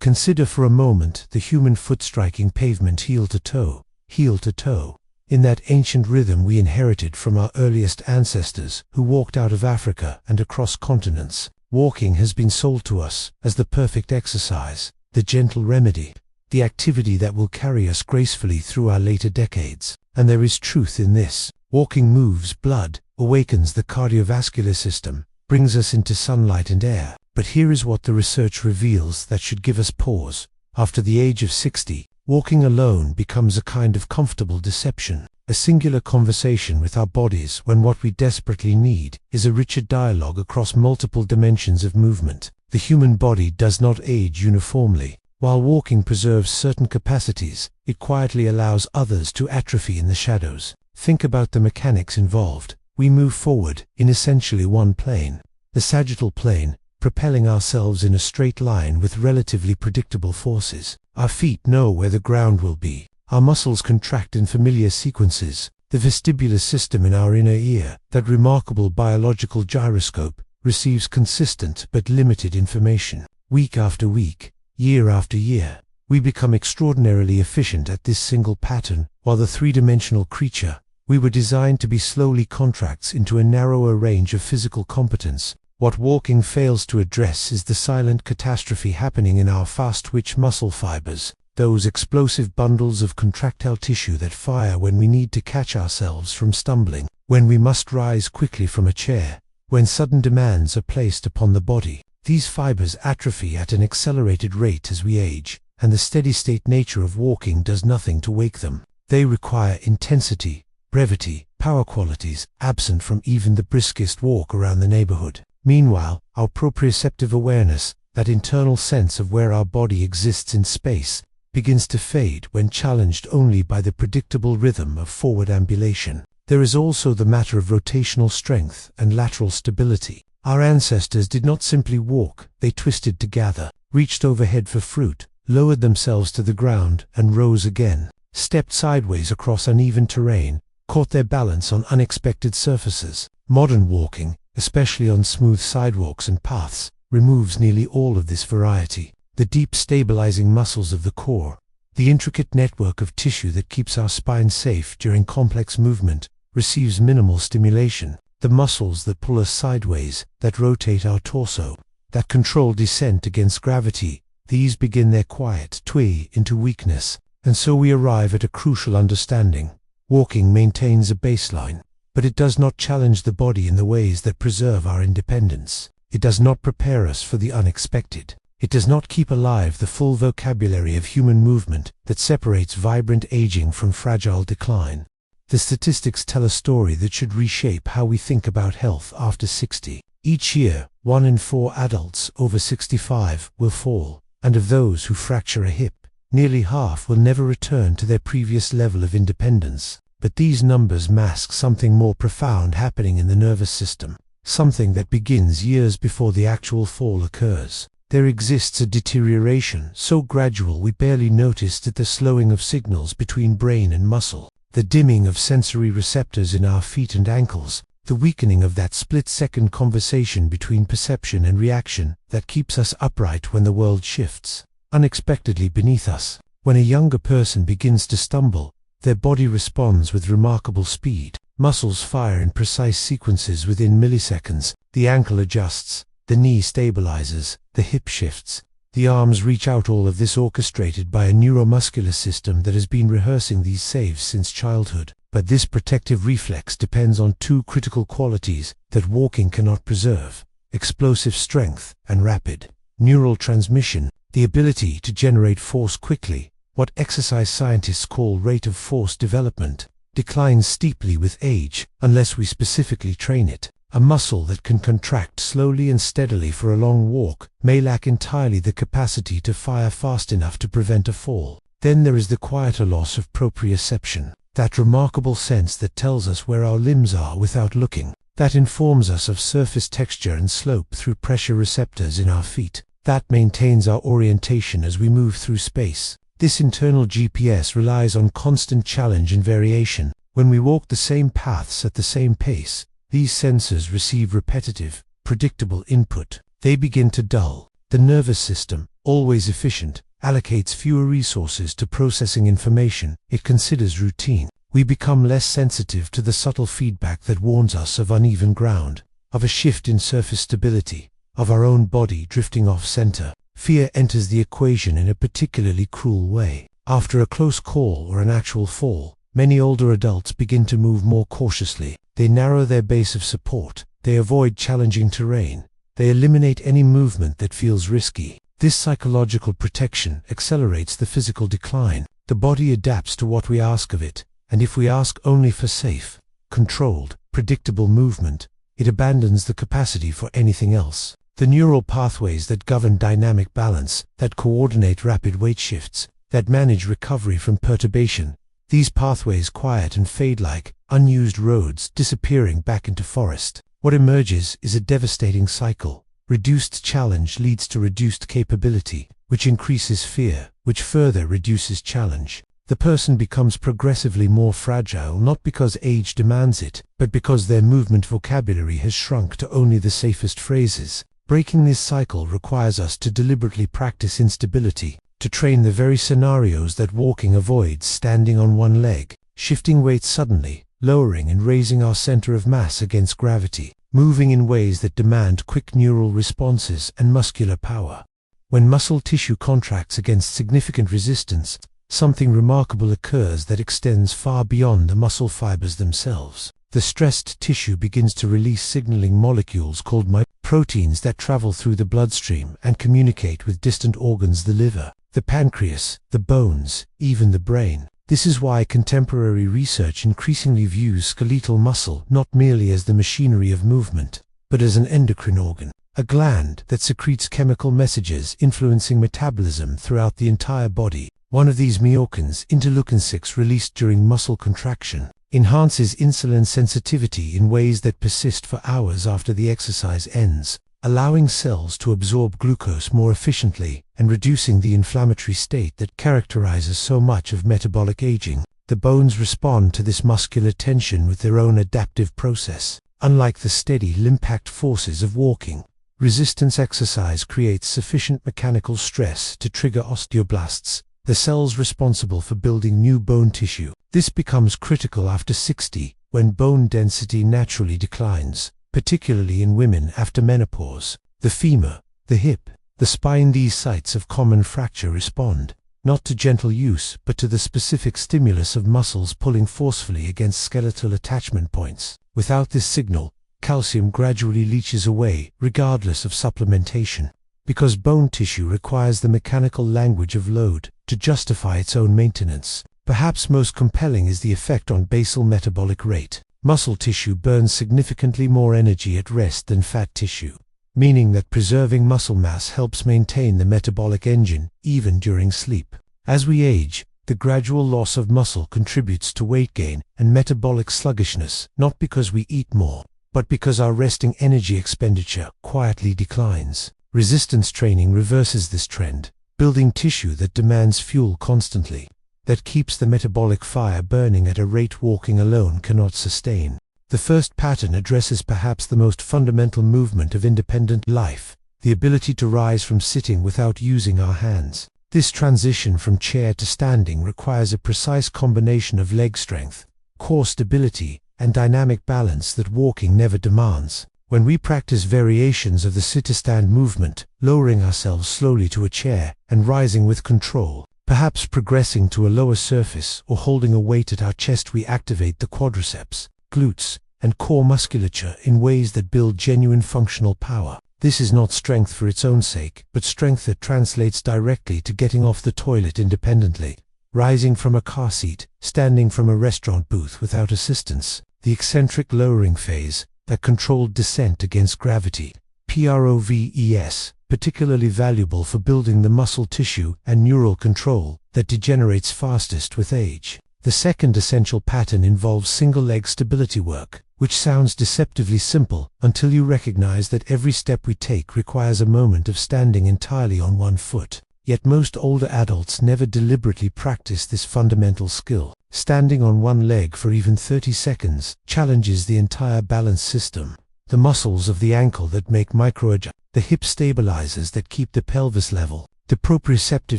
Consider for a moment the human foot striking pavement heel to toe, heel to toe. In that ancient rhythm we inherited from our earliest ancestors who walked out of Africa and across continents, walking has been sold to us as the perfect exercise, the gentle remedy, the activity that will carry us gracefully through our later decades. And there is truth in this. Walking moves blood, awakens the cardiovascular system, brings us into sunlight and air. But here is what the research reveals that should give us pause. After the age of 60, walking alone becomes a kind of comfortable deception, a singular conversation with our bodies when what we desperately need is a richer dialogue across multiple dimensions of movement. The human body does not age uniformly. While walking preserves certain capacities, it quietly allows others to atrophy in the shadows. Think about the mechanics involved. We move forward in essentially one plane, the sagittal plane, propelling ourselves in a straight line with relatively predictable forces. Our feet know where the ground will be. Our muscles contract in familiar sequences. The vestibular system in our inner ear, that remarkable biological gyroscope, receives consistent but limited information. Week after week, year after year, we become extraordinarily efficient at this single pattern, while the three-dimensional creature we were designed to be slowly contracts into a narrower range of physical competence. What walking fails to address is the silent catastrophe happening in our fast-twitch muscle fibers, those explosive bundles of contractile tissue that fire when we need to catch ourselves from stumbling, when we must rise quickly from a chair, when sudden demands are placed upon the body. These fibers atrophy at an accelerated rate as we age, and the steady-state nature of walking does nothing to wake them. They require intensity, brevity, power qualities absent from even the briskest walk around the neighborhood. Meanwhile, our proprioceptive awareness, that internal sense of where our body exists in space, begins to fade when challenged only by the predictable rhythm of forward ambulation. There is also the matter of rotational strength and lateral stability. Our ancestors did not simply walk, they twisted to gather, reached overhead for fruit, lowered themselves to the ground and rose again, stepped sideways across uneven terrain, caught their balance on unexpected surfaces. Modern walking, especially on smooth sidewalks and paths, removes nearly all of this variety. The deep stabilizing muscles of the core, the intricate network of tissue that keeps our spine safe during complex movement, receives minimal stimulation. The muscles that pull us sideways, that rotate our torso, that control descent against gravity, these begin their quiet twitch into weakness, and so we arrive at a crucial understanding. Walking maintains a baseline, but it does not challenge the body in the ways that preserve our independence. It does not prepare us for the unexpected. It does not keep alive the full vocabulary of human movement that separates vibrant aging from fragile decline. The statistics tell a story that should reshape how we think about health after 60. Each year, 1 in 4 adults over 65 will fall, and of those who fracture a hip, nearly half will never return to their previous level of independence. But these numbers mask something more profound happening in the nervous system, something that begins years before the actual fall occurs. There exists a deterioration so gradual we barely notice the slowing of signals between brain and muscle, the dimming of sensory receptors in our feet and ankles, the weakening of that split-second conversation between perception and reaction that keeps us upright when the world shifts unexpectedly beneath us. When a younger person begins to stumble, their body responds with remarkable speed. Muscles fire in precise sequences within milliseconds. The ankle adjusts, the knee stabilizes, the hip shifts, the arms reach out, all of this orchestrated by a neuromuscular system that has been rehearsing these saves since childhood. But this protective reflex depends on two critical qualities that walking cannot preserve: explosive strength and rapid neural transmission, the ability to generate force quickly. What exercise scientists call rate of force development declines steeply with age unless we specifically train it. A muscle that can contract slowly and steadily for a long walk may lack entirely the capacity to fire fast enough to prevent a fall. Then there is the quieter loss of proprioception, that remarkable sense that tells us where our limbs are without looking, that informs us of surface texture and slope through pressure receptors in our feet, that maintains our orientation as we move through space. This internal GPS relies on constant challenge and variation. When we walk the same paths at the same pace, these sensors receive repetitive, predictable input. They begin to dull. The nervous system, always efficient, allocates fewer resources to processing information it considers routine. We become less sensitive to the subtle feedback that warns us of uneven ground, of a shift in surface stability, of our own body drifting off center. Fear enters the equation in a particularly cruel way. After a close call or an actual fall, many older adults begin to move more cautiously. They narrow their base of support. They avoid challenging terrain. They eliminate any movement that feels risky. This psychological protection accelerates the physical decline. The body adapts to what we ask of it, and if we ask only for safe, controlled, predictable movement, it abandons the capacity for anything else. The neural pathways that govern dynamic balance, that coordinate rapid weight shifts, that manage recovery from perturbation, these pathways quiet and fade like unused roads disappearing back into forest. What emerges is a devastating cycle. Reduced challenge leads to reduced capability, which increases fear, which further reduces challenge. The person becomes progressively more fragile not because age demands it, but because their movement vocabulary has shrunk to only the safest phrases. Breaking this cycle requires us to deliberately practice instability, to train the very scenarios that walking avoids: standing on one leg, shifting weight suddenly, lowering and raising our center of mass against gravity, moving in ways that demand quick neural responses and muscular power. When muscle tissue contracts against significant resistance, something remarkable occurs that extends far beyond the muscle fibers themselves. The stressed tissue begins to release signaling molecules called proteins that travel through the bloodstream and communicate with distant organs: the liver, the pancreas, the bones, even the brain. This is why contemporary research increasingly views skeletal muscle not merely as the machinery of movement, but as an endocrine organ, a gland that secretes chemical messages influencing metabolism throughout the entire body. One of these myokines, interleukin-6, released during muscle contraction, enhances insulin sensitivity in ways that persist for hours after the exercise ends, allowing cells to absorb glucose more efficiently and reducing the inflammatory state that characterizes so much of metabolic aging. The bones respond to this muscular tension with their own adaptive process. Unlike the steady, limb-packed forces of walking, resistance exercise creates sufficient mechanical stress to trigger osteoblasts, the cells responsible for building new bone tissue. This becomes critical after 60, when bone density naturally declines, particularly in women after menopause. The femur, the hip, the spine, these sites of common fracture respond, not to gentle use, but to the specific stimulus of muscles pulling forcefully against skeletal attachment points. Without this signal, calcium gradually leaches away, regardless of supplementation, because bone tissue requires the mechanical language of load to justify its own maintenance. Perhaps most compelling is the effect on basal metabolic rate. Muscle tissue burns significantly more energy at rest than fat tissue, meaning that preserving muscle mass helps maintain the metabolic engine even during sleep. As we age, the gradual loss of muscle contributes to weight gain and metabolic sluggishness, not because we eat more, but because our resting energy expenditure quietly declines. Resistance training reverses this trend, building tissue that demands fuel constantly, that keeps the metabolic fire burning at a rate walking alone cannot sustain. The first pattern addresses perhaps the most fundamental movement of independent life, the ability to rise from sitting without using our hands. This transition from chair to standing requires a precise combination of leg strength, core stability, and dynamic balance that walking never demands. When we practice variations of the sit-to-stand movement, lowering ourselves slowly to a chair and rising with control, perhaps progressing to a lower surface or holding a weight at our chest, we activate the quadriceps, glutes, and core musculature in ways that build genuine functional power. This is not strength for its own sake, but strength that translates directly to getting off the toilet independently, rising from a car seat, standing from a restaurant booth without assistance. The eccentric lowering phase, that controlled descent against gravity, PROVES, particularly valuable for building the muscle tissue and neural control that degenerates fastest with age. The second essential pattern involves single-leg stability work, which sounds deceptively simple until you recognize that every step we take requires a moment of standing entirely on one foot. Yet most older adults never deliberately practice this fundamental skill. Standing on one leg for even 30 seconds challenges the entire balance system. The muscles of the ankle that make micro-adjustments, the hip stabilizers that keep the pelvis level, the proprioceptive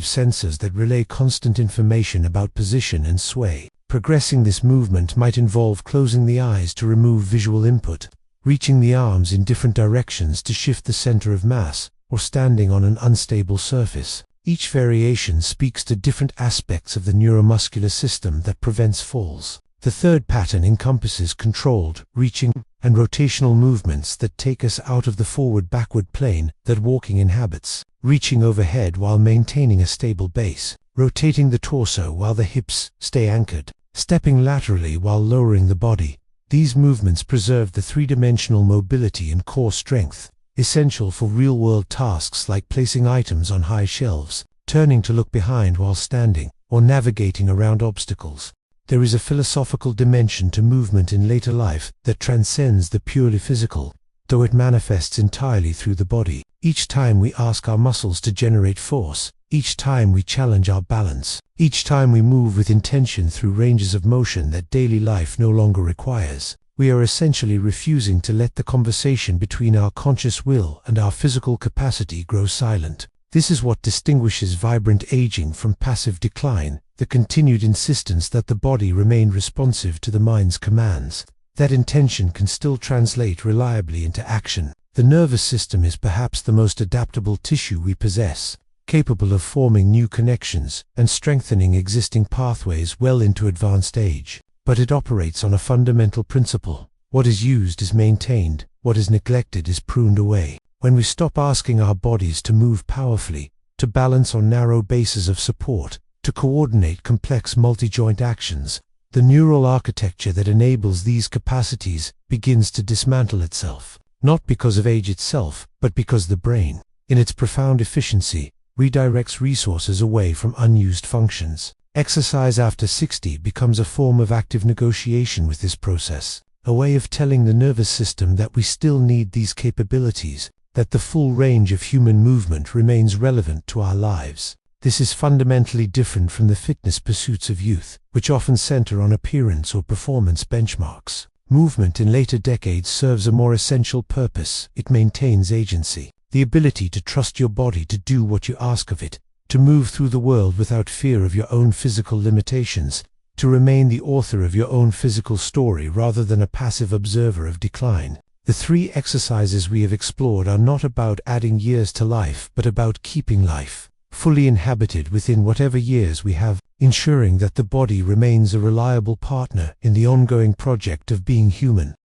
sensors that relay constant information about position and sway. Progressing this movement might involve closing the eyes to remove visual input, reaching the arms in different directions to shift the center of mass, or standing on an unstable surface. Each variation speaks to different aspects of the neuromuscular system that prevents falls. The third pattern encompasses controlled, reaching, and rotational movements that take us out of the forward-backward plane that walking inhabits. Reaching overhead while maintaining a stable base. Rotating the torso while the hips stay anchored. Stepping laterally while lowering the body. These movements preserve the three-dimensional mobility and core strength, essential for real-world tasks like placing items on high shelves, turning to look behind while standing, or navigating around obstacles. There is a philosophical dimension to movement in later life that transcends the purely physical, though it manifests entirely through the body. Each time we ask our muscles to generate force, each time we challenge our balance, each time we move with intention through ranges of motion that daily life no longer requires, we are essentially refusing to let the conversation between our conscious will and our physical capacity grow silent. This is what distinguishes vibrant aging from passive decline, the continued insistence that the body remain responsive to the mind's commands. That intention can still translate reliably into action. The nervous system is perhaps the most adaptable tissue we possess, capable of forming new connections and strengthening existing pathways well into advanced age. But it operates on a fundamental principle. What is used is maintained, what is neglected is pruned away. When we stop asking our bodies to move powerfully, to balance on narrow bases of support, to coordinate complex multi-joint actions, the neural architecture that enables these capacities begins to dismantle itself. Not because of age itself, but because the brain, in its profound efficiency, redirects resources away from unused functions. Exercise after 60 becomes a form of active negotiation with this process, a way of telling the nervous system that we still need these capabilities, that the full range of human movement remains relevant to our lives. This is fundamentally different from the fitness pursuits of youth, which often center on appearance or performance benchmarks. Movement in later decades serves a more essential purpose. It maintains agency, the ability to trust your body to do what you ask of it, to move through the world without fear of your own physical limitations, to remain the author of your own physical story rather than a passive observer of decline. The three exercises we have explored are not about adding years to life, but about keeping life fully inhabited within whatever years we have, ensuring that the body remains a reliable partner in the ongoing project of being human.